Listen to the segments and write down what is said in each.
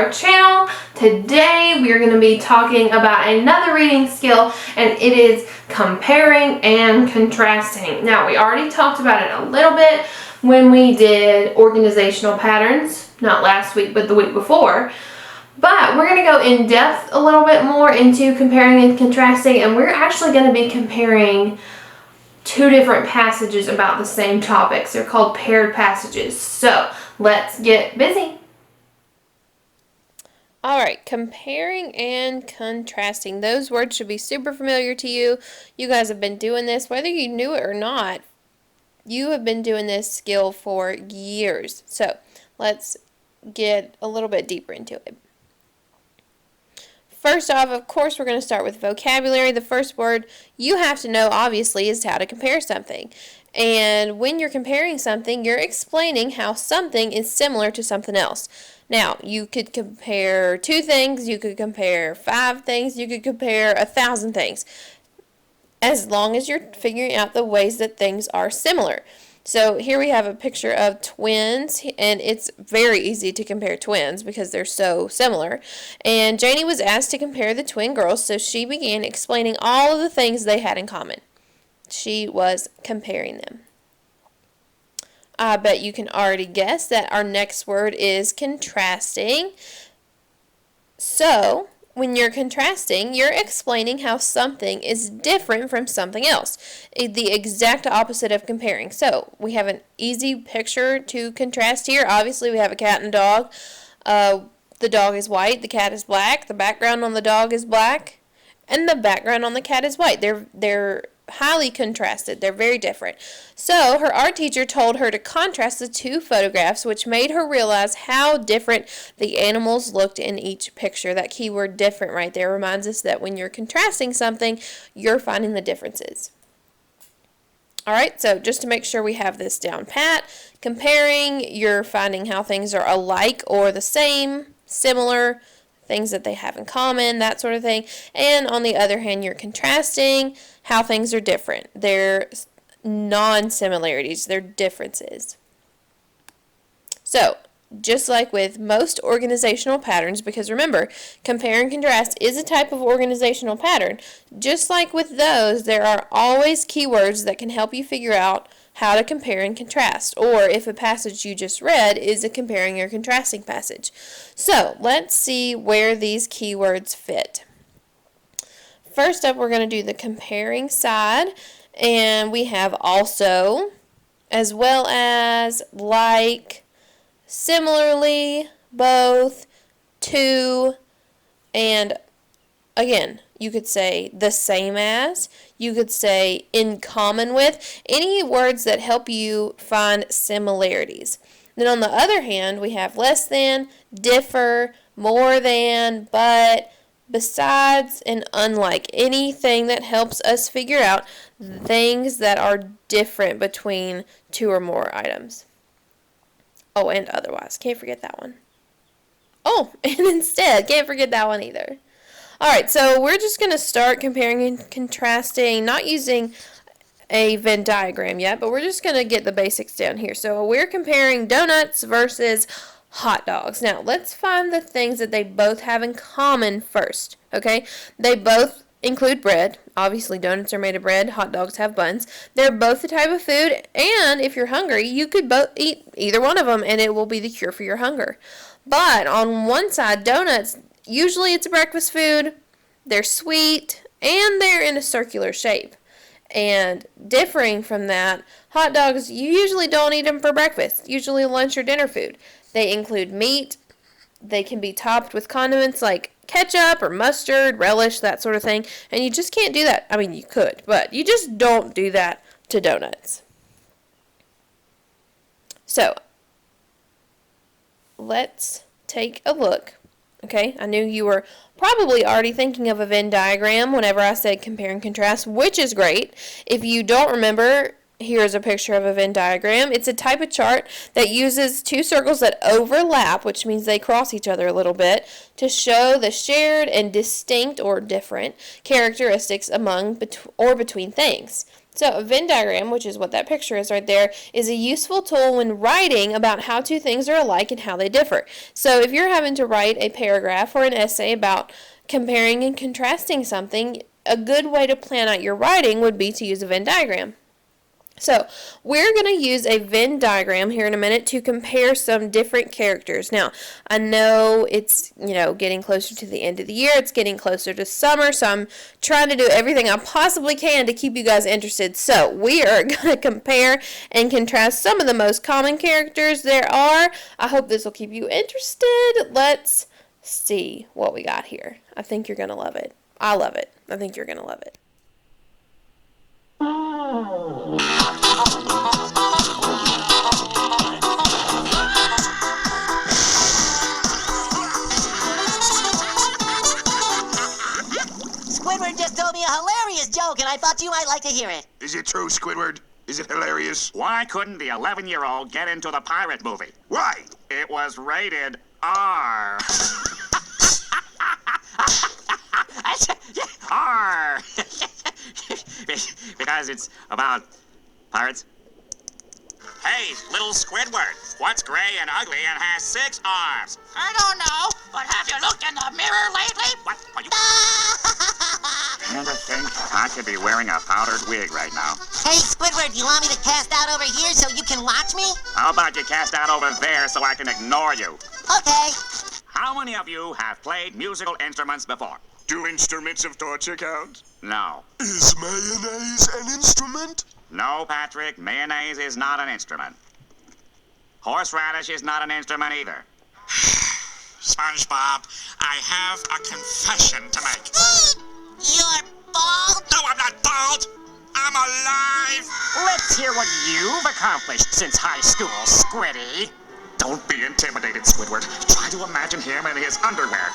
our channel. Today we are going to be talking about another reading skill, and it is comparing and contrasting. Now, we already talked about it a little bit when we did organizational patterns, not last week but the week before. But we're going to go in depth a little bit more into comparing and contrasting, and we're actually going to be comparing two different passages about the same topics. They're called paired passages. So let's get busy. All right, comparing and contrasting. Those words should be super familiar to you. You guys have been doing this, whether you knew it or not. You have been doing this skill for years. So let's get a little bit deeper into it. First off, of course, we're going to start with vocabulary. The first word you have to know, obviously, is how to compare something. And when you're comparing something, you're explaining how something is similar to something else. Now, you could compare 2 things, you could compare 5 things, you could compare 1,000 things, as long as you're figuring out the ways that things are similar. So here we have a picture of twins, and it's very easy to compare twins because they're so similar. And Janie was asked to compare the twin girls, so she began explaining all of the things they had in common. She was comparing them. I bet you can already guess that our next word is contrasting. So when you're contrasting, you're explaining how something is different from something else, the exact opposite of comparing. So we have an easy picture to contrast here. Obviously, we have a cat and dog. The dog is white, the cat is black. The background on the dog is black, and the background on the cat is white. They're highly contrasted. They're very different. So her art teacher told her to contrast the 2 photographs, which made her realize how different the animals looked in each picture. That keyword different right there reminds us that when you're contrasting something, you're finding the differences. Alright, so just to make sure we have this down pat, comparing, you're finding how things are alike or the same, similar, things that they have in common, that sort of thing. And on the other hand, you're contrasting how things are different. They're non-similarities, they're differences. So, just like with most organizational patterns, because remember, compare and contrast is a type of organizational pattern, just like with those, there are always keywords that can help you figure out how to compare and contrast, or if a passage you just read is a comparing or contrasting passage. So let's see where these keywords fit. First up, we're going to do the comparing side, and we have also, as well as, like, similarly, both, to, and again, you could say the same as, you could say in common with, any words that help you find similarities. Then on the other hand, we have less than, differ, more than, but, besides, and unlike. Anything that helps us figure out things that are different between 2 or more items. Oh, and otherwise. Can't forget that one. Oh, and instead, can't forget that one either. Alright, so we're just going to start comparing and contrasting, not using a Venn diagram yet, but we're just going to get the basics down here. So we're comparing donuts versus hot dogs. Now, let's find the things that they both have in common first, okay? They both include bread. Obviously, donuts are made of bread. Hot dogs have buns. They're both a type of food, and if you're hungry, you could both eat either one of them, and it will be the cure for your hunger. But on one side, donuts, usually it's a breakfast food, they're sweet, and they're in a circular shape. And differing from that, hot dogs, you usually don't eat them for breakfast, usually lunch or dinner food. They include meat, they can be topped with condiments like ketchup or mustard, relish, that sort of thing, and you just can't do that. I mean, you could, but you just don't do that to donuts. So, let's take a look. Okay, I knew you were probably already thinking of a Venn diagram whenever I said compare and contrast, which is great. If you don't remember, here's a picture of a Venn diagram. It's a type of chart that uses 2 circles that overlap, which means they cross each other a little bit, to show the shared and distinct or different characteristics among or between things. So a Venn diagram, which is what that picture is right there, is a useful tool when writing about how two things are alike and how they differ. So if you're having to write a paragraph or an essay about comparing and contrasting something, a good way to plan out your writing would be to use a Venn diagram. So we're going to use a Venn diagram here in a minute to compare some different characters. Now, I know it's, getting closer to the end of the year. It's getting closer to summer, so I'm trying to do everything I possibly can to keep you guys interested. So we are going to compare and contrast some of the most common characters there are. I hope this will keep you interested. Let's see what we got here. I think you're going to love it. I love it. I think you're going to love it. Squidward just told me a hilarious joke, and I thought you might like to hear it. Is it true, Squidward? Is it hilarious? Why couldn't the 11-year-old get into the pirate movie? Why? It was rated R. R. Because it's about pirates. Hey, little Squidward, what's gray and ugly and has 6 arms? I don't know, but have you looked in the mirror lately? What are you... And to think I could be wearing a powdered wig right now. Hey, Squidward, you want me to cast out over here so you can watch me? How about you cast out over there so I can ignore you? Okay. How many of you have played musical instruments before? Do instruments of torture count? No. Is mayonnaise an instrument? No, Patrick, mayonnaise is not an instrument. Horseradish is not an instrument either. SpongeBob, I have a confession to make. You're bald? No, I'm not bald. I'm alive. Let's hear what you've accomplished since high school, Squiddy. Don't be intimidated, Squidward. Try to imagine him in his underwear.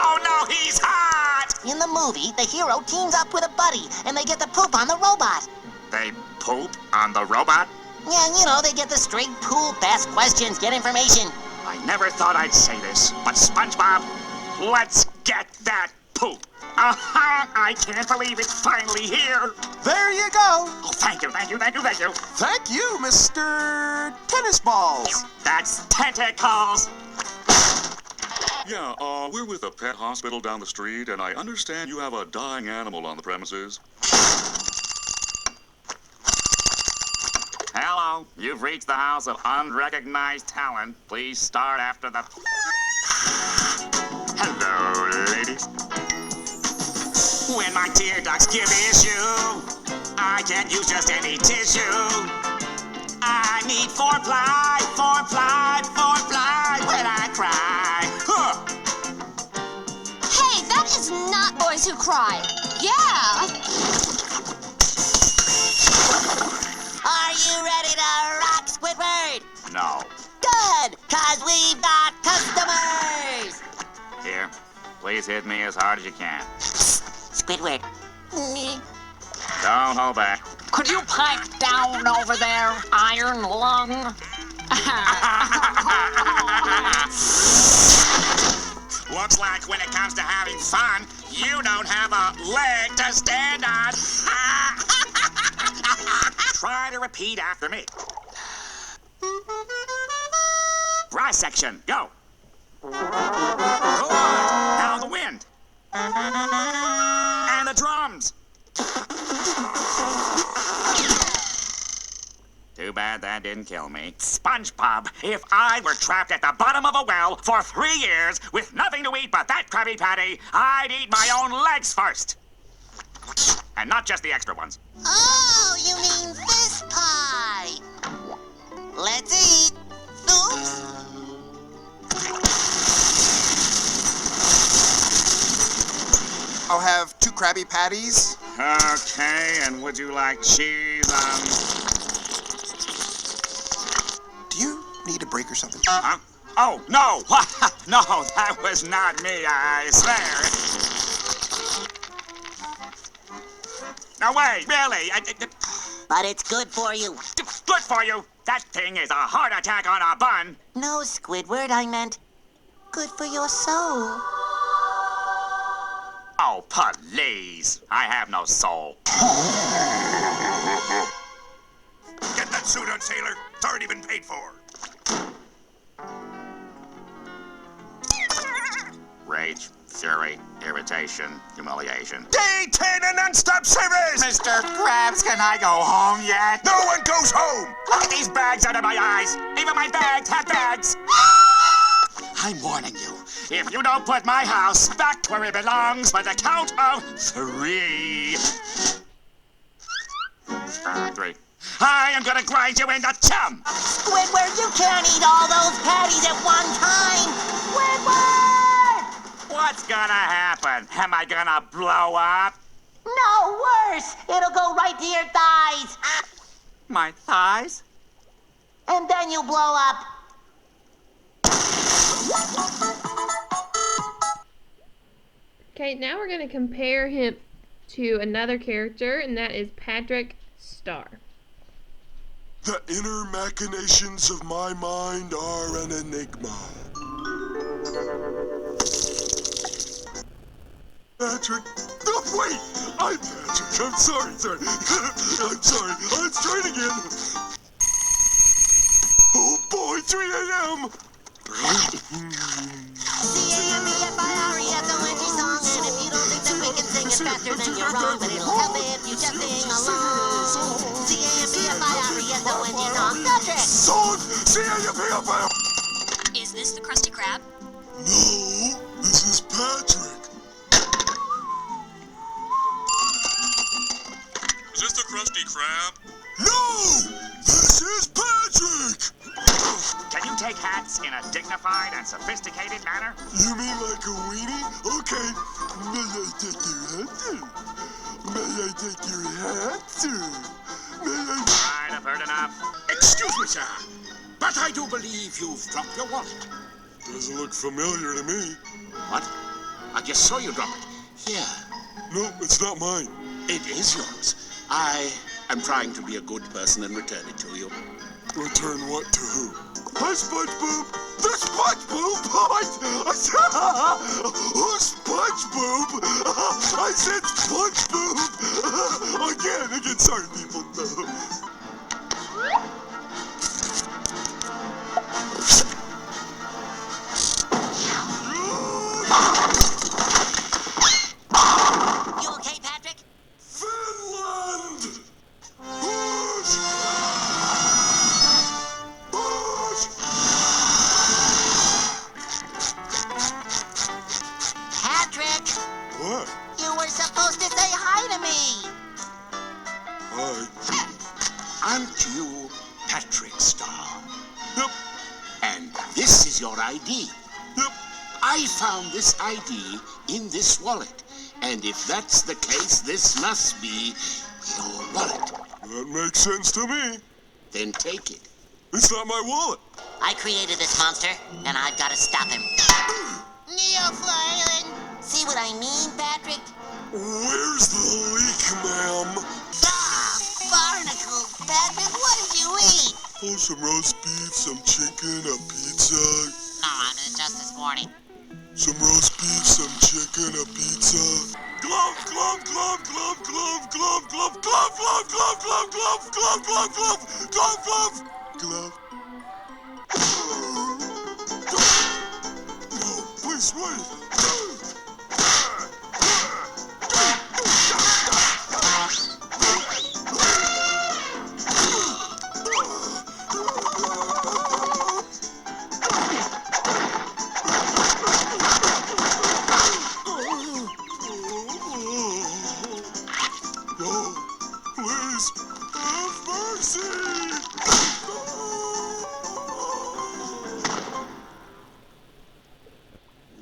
Oh no, he's hot! In the movie, the hero teams up with a buddy, and they get to poop on the robot. They poop on the robot? Yeah, they get the straight poop, ask questions, get information. I never thought I'd say this, but SpongeBob, let's get that poop. I can't believe it's finally here. There you go. Oh, thank you, thank you, thank you, thank you. Thank you, Mr. Tennis Balls. That's tentacles. Yeah, we're with a pet hospital down the street, and I understand you have a dying animal on the premises. Hello, you've reached the house of unrecognized talent. Please start after the... Hello, ladies. When my tear ducts give issue, I can't use just any tissue. I need four-ply when I cry. Huh. Hey, that is not Boys Who Cry. Yeah. Are you ready to rock, Squidward? No. Good, 'cause we've got customers. Here, please hit me as hard as you can. Squidward. Don't hold back. Could you pipe down over there, iron lung? Looks like when it comes to having fun, you don't have a leg to stand on. Try to repeat after me. Dry section, go. Good. Now the wind. And the drums. Too bad that didn't kill me. SpongeBob, if I were trapped at the bottom of a well for 3 years with nothing to eat but that Krabby Patty, I'd eat my own legs first. And not just the extra ones. Oh, you mean this pie. Let's eat. Oops. I'll have 2 Krabby Patties. Okay, and would you like cheese on... Do you need a break or something? Huh? Oh, no! No, that was not me, I swear. No way, really? But it's good for you. Good for you. That thing is a heart attack on a bun. No, Squidward, I meant good for your soul. Oh, please. I have no soul. Get that suit on, sailor. It's already been paid for. Rage, fury, irritation, humiliation. Day 10 and non-stop service! Mr. Krabs, can I go home yet? No one goes home! Look at these bags under my eyes. Even my bags have bags. I'm warning you. If you don't put my house back where it belongs by the count of 3. 3. I am gonna grind you into chum! Squidward, you can't eat all those patties at one time! Squidward! What's gonna happen? Am I gonna blow up? No, worse! It'll go right to your thighs! My thighs? And then you'll blow up! Okay, now we're going to compare him to another character, and that is Patrick Star. The inner machinations of my mind are an enigma. Patrick. No, wait! I'm Patrick. I'm sorry. I'm sorry. Let's try it again. Oh boy, 3 a.m. C-A-M-E-F-I-R-E-S-O-N-G song, and if you don't think that we can sing it faster, then you're wrong, but it'll help if you just sing along. C-A-M-E-F-I-R-E-S-O-N-G song, Patrick! Song! C-A-M-E-F-I-R... Is this the Krusty Krab? No, this is Patrick. Is this the Krusty Krab? No! This is Patrick! Can you take hats in a dignified and sophisticated manner? You mean like a weenie? Okay. May I take your hat too? May I take your hat too? May I... Right, I've heard enough. Excuse me, sir, but I do believe you've dropped your wallet. Doesn't look familiar to me. What? I just saw you drop it. Here. No, it's not mine. It is yours. I am trying to be a good person and return it to you. Return what to who? Hi, SpongeBob! The SpongeBob! I said... Who's SpongeBob? I said SpongeBob! Again, sorry, people. You okay, Patrick? Finland! Push! Push! Patrick! What? You were supposed to say hi to me! Hi. Aren't you Patrick Star? Yep. And this is your ID. Yep. I found this ID in this wallet. And if that's the case, this must be your wallet. That makes sense to me. Then take it. It's not my wallet. I created this monster, and I've got to stop him. Neoflying! See what I mean, Patrick? Where's the leak, ma'am? Barnacles! Patrick, what did you eat? Oh, some roast beef, some chicken, a pizza. No, just this morning. Some roast beef, some chicken, a pizza. Glove, glove, glove, glove, glove, glove, glove, glove, glove, glove, glove, glove, glove, glove, glove, glove, glove, glove. No, please wait. No, please, have mercy!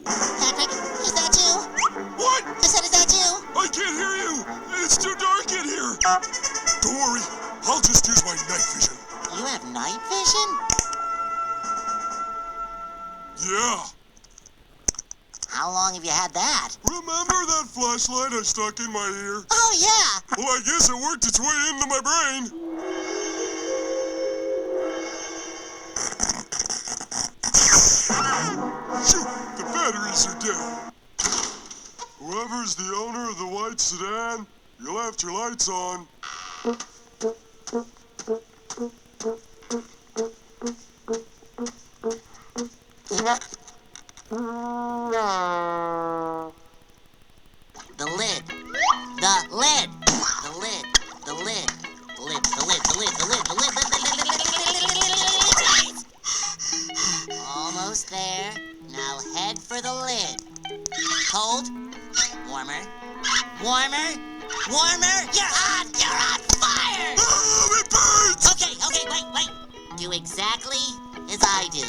Patrick, is that you? What? I said, is that you? I can't hear you! It's too dark in here! Don't worry, I'll just use my night vision. You have night vision? Yeah. How long have you had that? Remember that flashlight I stuck in my ear? Oh, yeah! Well, I guess it worked its way into my brain. Shoot, the batteries are dead. Whoever's the owner of the white sedan, you left your lights on. The lid. The lid. The lid. The lid. The lid. The lid. The lid. The lid. The lid. Almost there. Now head for the lid. Cold. Warmer. Warmer. Warmer. You're on. You're on fire. Oh, it burns! Okay. Wait. Do exactly as I do.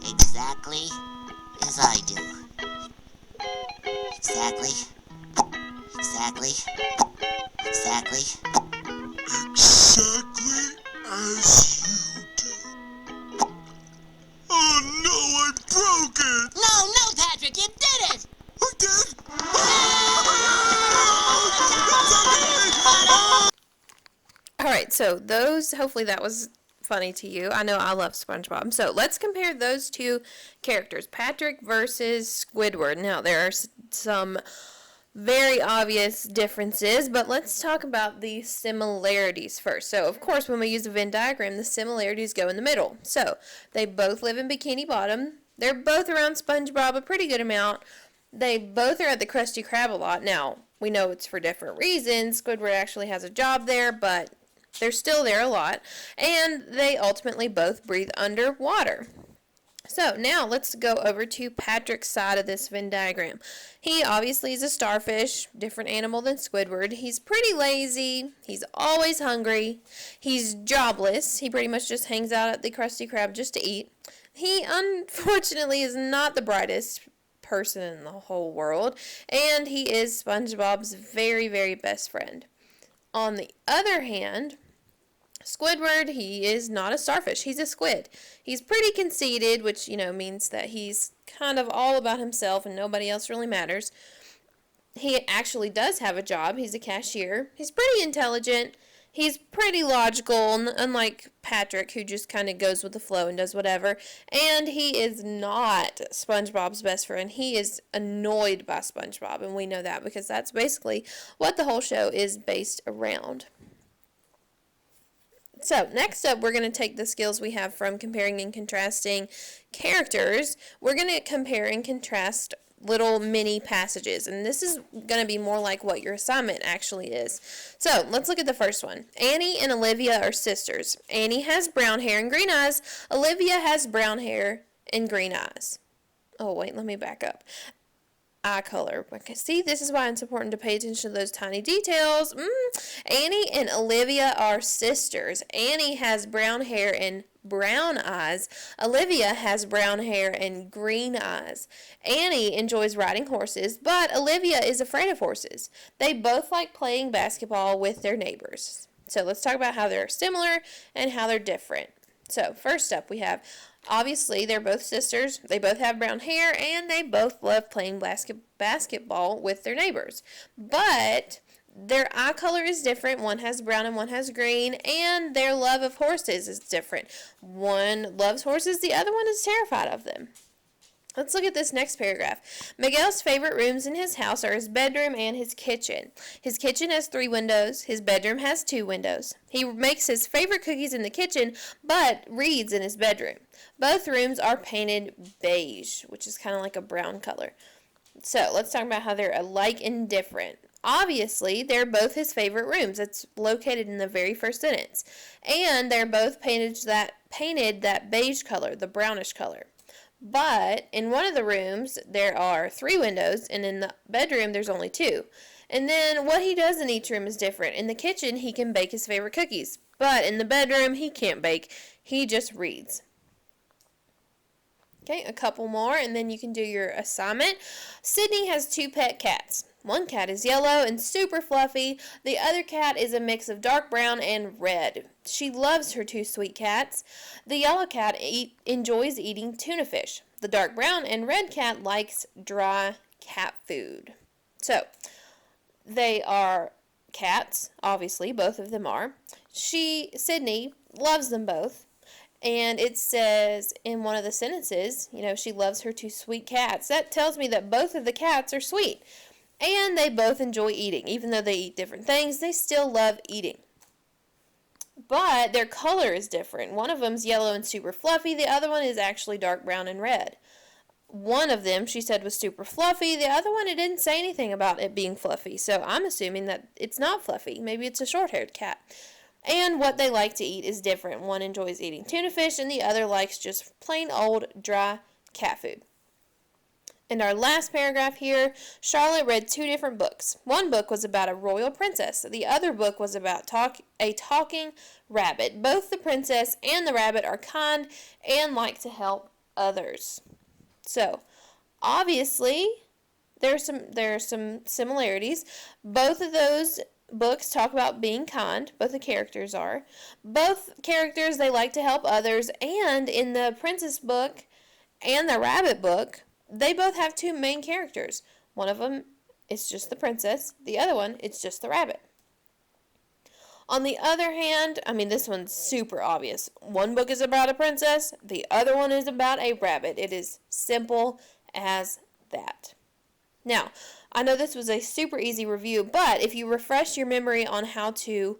Exactly as I do. Exactly. Exactly as you do. Oh no, I broke it! No, Patrick, you did it! I did? All right, so those, hopefully that was funny to you. I know I love SpongeBob. So let's compare those two characters, Patrick versus Squidward. Now, there are some very obvious differences, but let's talk about the similarities first. So, of course, when we use a Venn diagram, the similarities go in the middle. So, they both live in Bikini Bottom. They're both around SpongeBob a pretty good amount. They both are at the Krusty Krab a lot. Now, we know it's for different reasons. Squidward actually has a job there, but they're still there a lot. And they ultimately both breathe underwater. So now let's go over to Patrick's side of this Venn diagram. He obviously is a starfish, different animal than Squidward. He's pretty lazy. He's always hungry. He's jobless. He pretty much just hangs out at the Krusty Krab just to eat. He unfortunately is not the brightest person in the whole world, and he is SpongeBob's very, very best friend. On the other hand, Squidward, he is not a starfish. He's a squid. He's pretty conceited, which, means that he's kind of all about himself and nobody else really matters. He actually does have a job. He's a cashier. He's pretty intelligent. He's pretty logical, unlike Patrick, who just kind of goes with the flow and does whatever. And he is not SpongeBob's best friend. He is annoyed by SpongeBob, and we know that because that's basically what the whole show is based around. So, next up, we're going to take the skills we have from comparing and contrasting characters. We're going to compare and contrast little mini passages, and this is going to be more like what your assignment actually is. So, let's look at the first one. Annie and Olivia are sisters. Annie has brown hair and green eyes. Olivia has brown hair and green eyes. Oh, wait, let me back up. Eye color. Okay, see, this is why it's important to pay attention to those tiny details. Annie and Olivia are sisters. Annie has brown hair and brown eyes. Olivia has brown hair and green eyes. Annie enjoys riding horses, but Olivia is afraid of horses. They both like playing basketball with their neighbors. So let's talk about how they're similar and how they're different. So first up, we have, obviously, they're both sisters. They both have brown hair, and they both love playing basketball with their neighbors. But their eye color is different. One has brown and one has green, and their love of horses is different. One loves horses, the other one is terrified of them. Let's look at this next paragraph. Miguel's favorite rooms in his house are his bedroom and his kitchen. His kitchen has 3 windows. His bedroom has 2 windows. He makes his favorite cookies in the kitchen, but reads in his bedroom. Both rooms are painted beige, which is kind of like a brown color. So let's talk about how they're alike and different. Obviously, they're both his favorite rooms. It's located in the very first sentence. And they're both painted that beige color, the brownish color. But in one of the rooms, there are 3 windows, and in the bedroom, there's only 2. And then what he does in each room is different. In the kitchen, he can bake his favorite cookies. But in the bedroom, he can't bake. He just reads. Okay, a couple more, and then you can do your assignment. Sydney has 2 pet cats. One cat is yellow and super fluffy. The other cat is a mix of dark brown and red. She loves her 2 sweet cats. The yellow cat enjoys eating tuna fish. The dark brown and red cat likes dry cat food. So, they are cats, obviously, both of them are. Sydney loves them both. And it says in one of the sentences, she loves her 2 sweet cats. That tells me that both of the cats are sweet. And they both enjoy eating. Even though they eat different things, they still love eating. But their color is different. One of them's yellow and super fluffy. The other one is actually dark brown and red. One of them, she said, was super fluffy. The other one, it didn't say anything about it being fluffy. So I'm assuming that it's not fluffy. Maybe it's a short-haired cat. And what they like to eat is different. One enjoys eating tuna fish, and the other likes just plain old dry cat food. In our last paragraph here, Charlotte read 2 different books. One book was about a royal princess. The other book was about a talking rabbit. Both the princess and the rabbit are kind and like to help others. So, obviously, there are some similarities. Both of those books talk about being kind. Both the characters are. Both characters, they like to help others. And in the princess book and the rabbit book, they both have 2 main characters. One of them is just the princess. The other one, it's just the rabbit. On the other hand, this one's super obvious. One book is about a princess. The other one is about a rabbit. It is simple as that. Now, I know this was a super easy review, but if you refresh your memory on how to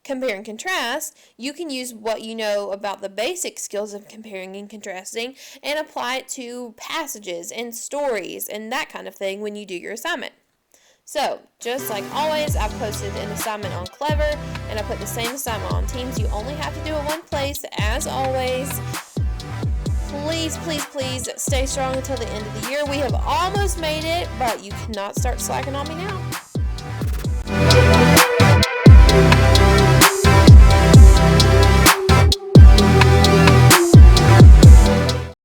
compare and contrast, you can use what you know about the basic skills of comparing and contrasting and apply it to passages and stories and that kind of thing when you do your assignment. So, just like always, I've posted an assignment on Clever, and I put the same assignment on Teams. You only have to do it one place. As always, please, please, please stay strong until the end of the year. We have almost made it, but you cannot start slacking on me now.